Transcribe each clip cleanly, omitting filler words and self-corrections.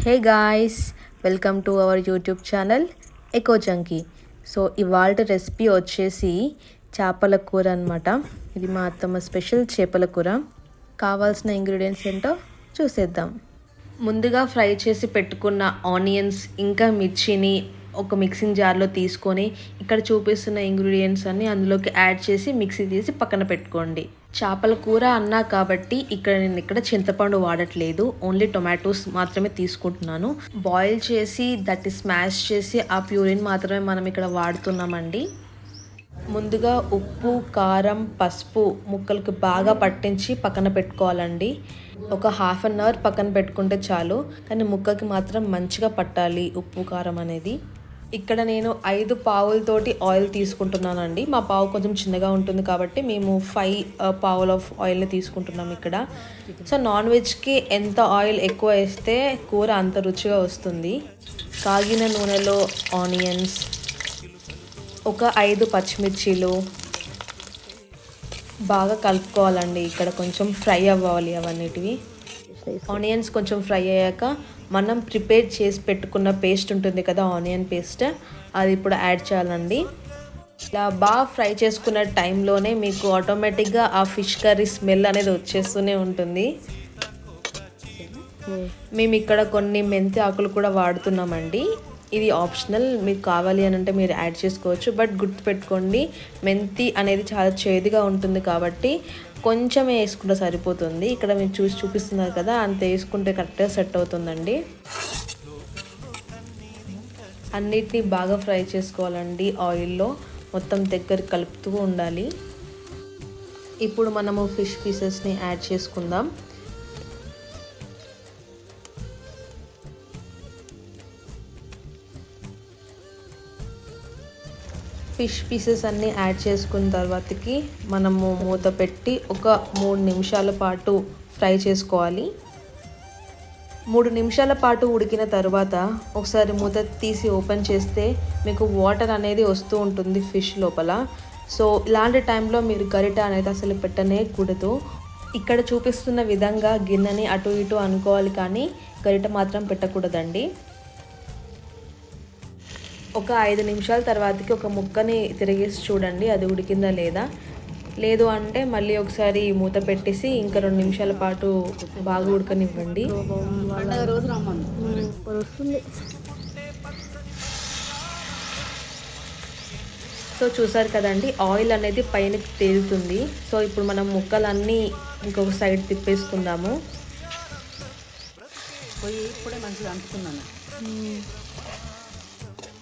Hey guys, welcome to our YouTube channel ఎకో చంకీ. So ఇవాళ రెసిపీ వచ్చేసి చేపల కూర అనమాట. ఇది మా అత్తమ్మ స్పెషల్ చేపల కూర. కావాల్సిన ఇంగ్రీడియంట్స్ ఏంటో చూసేద్దాం. ముందుగా ఫ్రై చేసి పెట్టుకున్న ఆనియన్స్ ఇంకా మిర్చిని ఒక మిక్సింగ్ జార్లో తీసుకొని ఇక్కడ చూపిస్తున్న ఇంగ్రీడియంట్స్ అన్ని అందులోకి యాడ్ చేసి మిక్సీ తీసి పక్కన పెట్టుకోండి. చేపల కూర అన్నా కాబట్టి నేను చింతపండు వాడట్లేదు, ఓన్లీ టొమాటోస్ మాత్రమే తీసుకుంటున్నాను. బాయిల్ చేసి దట్టి స్మాష్ చేసి ఆ ప్యూరిన్ మాత్రమే మనం ఇక్కడ వాడుతున్నామండి. ముందుగా ఉప్పు, కారం, పసుపు ముక్కలకు బాగా పట్టించి పక్కన పెట్టుకోవాలండి. ఒక హాఫ్ అన్ అవర్ పక్కన పెట్టుకుంటే చాలు, కానీ ముక్కకి మాత్రం మంచిగా పట్టాలి ఉప్పు, కారం అనేది. ఇక్కడ నేను 5 పావులతోటి ఆయిల్ తీసుకుంటున్నానండి. మా పావు కొంచెం చిన్నగా ఉంటుంది కాబట్టి మేము 5 పావుల ఆఫ్ ఆయిల్ని తీసుకుంటున్నాం ఇక్కడ. సో నాన్ వెజ్కి ఎంత ఆయిల్ ఎక్కువ వేస్తే కూర అంత రుచిగా వస్తుంది. కాగిన నూనెలో ఆనియన్స్, ఒక 5 పచ్చిమిర్చీలు బాగా కలుపుకోవాలండి. ఇక్కడ కొంచెం ఫ్రై అవ్వాలి అవన్నిటివి. ఆనియన్స్ కొంచెం ఫ్రై అయ్యాక మనం ప్రిపేర్ చేసి పెట్టుకున్న పేస్ట్ ఉంటుంది కదా, ఆనియన్ పేస్ట్, అది ఇప్పుడు యాడ్ చేయాలండి. ఇలా బాగా ఫ్రై చేసుకున్న టైంలోనే మీకు ఆటోమేటిక్గా ఆ ఫిష్ కర్రీ స్మెల్ అనేది వచ్చేస్తూనే ఉంటుంది. మేము ఇక్కడ కొన్ని మెంతి ఆకులు కూడా వాడుతున్నామండి. ఇది ఆప్షనల్, మీకు కావాలి అని అంటే మీరు యాడ్ చేసుకోవచ్చు. బట్ గుర్తుపెట్టుకోండి, మెంతి అనేది చాలా చేదుగా ఉంటుంది కాబట్టి కొంచెం వేసుకుంటే సరిపోతుంది. ఇక్కడ మీరు చూపిస్తున్నారు కదా, అంత వేసుకుంటే కరెక్ట్గా సెట్ అవుతుందండి. అన్నిటినీ బాగా ఫ్రై చేసుకోవాలండి ఆయిల్లో, మొత్తం దగ్గర కలుపుతూ ఉండాలి. ఇప్పుడు మనము ఫిష్ పీసెస్ని యాడ్ చేసుకుందాం. ఫిష్ పీసెస్ అన్నీ యాడ్ చేసుకున్న తర్వాతకి మనము మూత పెట్టి ఒక 3 నిమిషాల పాటు ఫ్రై చేసుకోవాలి. 3 నిమిషాల పాటు ఉడికిన తర్వాత ఒకసారి మూత తీసి ఓపెన్ చేస్తే మీకు వాటర్ అనేది వస్తూ ఉంటుంది ఫిష్ లోపల. సో ఇలాంటి టైంలో మీరు గరిట అనేది అసలు పెట్టనే కూడదు. ఇక్కడ చూపిస్తున్న విధంగా గిన్నెని అటు ఇటు అనుకోవాలి, కానీ గరిట మాత్రం పెట్టకూడదండి. ఒక 5 నిమిషాల తర్వాతకి ఒక ముక్కని తిరిగేసి చూడండి అది ఉడికిందా లేదా. లేదు అంటే మళ్ళీ ఒకసారి మూత పెట్టేసి ఇంకా 2 నిమిషాల పాటు బాగా ఉడకనివ్వండి. సో చూసారు కదండి, ఆయిల్ అనేది పైన తేలుతుంది. సో ఇప్పుడు మనం ముక్కలన్నీ ఇంకొక సైడ్ తిప్పేసుకుందాము. ఇప్పుడే మంచిగా అంటుకున్నాను.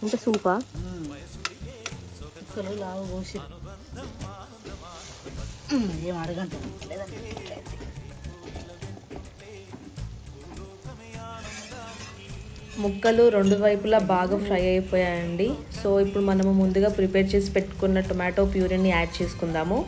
ఇంకా సూపా ముక్కలు లావు పోసి ఏం అడగంట ముక్కలు 2 వైపులా బాగా ఫ్రై అయిపోయాయండి. సో ఇప్పుడు మనము ముందుగా ప్రిపేర్ చేసి పెట్టుకున్న టొమాటో ప్యూరీని యాడ్ చేసుకుందాము.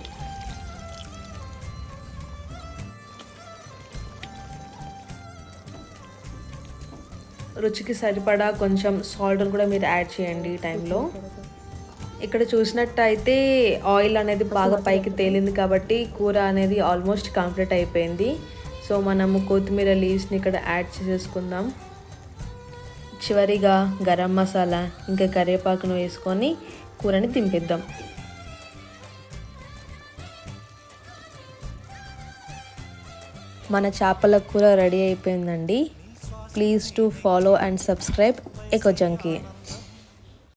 రుచికి సరిపడా కొంచెం సాల్ట్ కూడా మీరు యాడ్ చేయండి ఈ టైంలో. ఇక్కడ చూసినట్టయితే ఆయిల్ అనేది బాగా పైకి తేలింది కాబట్టి కూర అనేది ఆల్మోస్ట్ కంప్లీట్ అయిపోయింది. సో మనము కొత్తిమీర లీవ్స్ని ఇక్కడ యాడ్ చేసేసుకుందాం. చివరిగా గరం మసాలా ఇంకా కరివేపాకును వేసుకొని కూరని దింపేద్దాం. మన చేపల కూర రెడీ అయిపోయిందండి. Please do follow and subscribe Eco Junkie.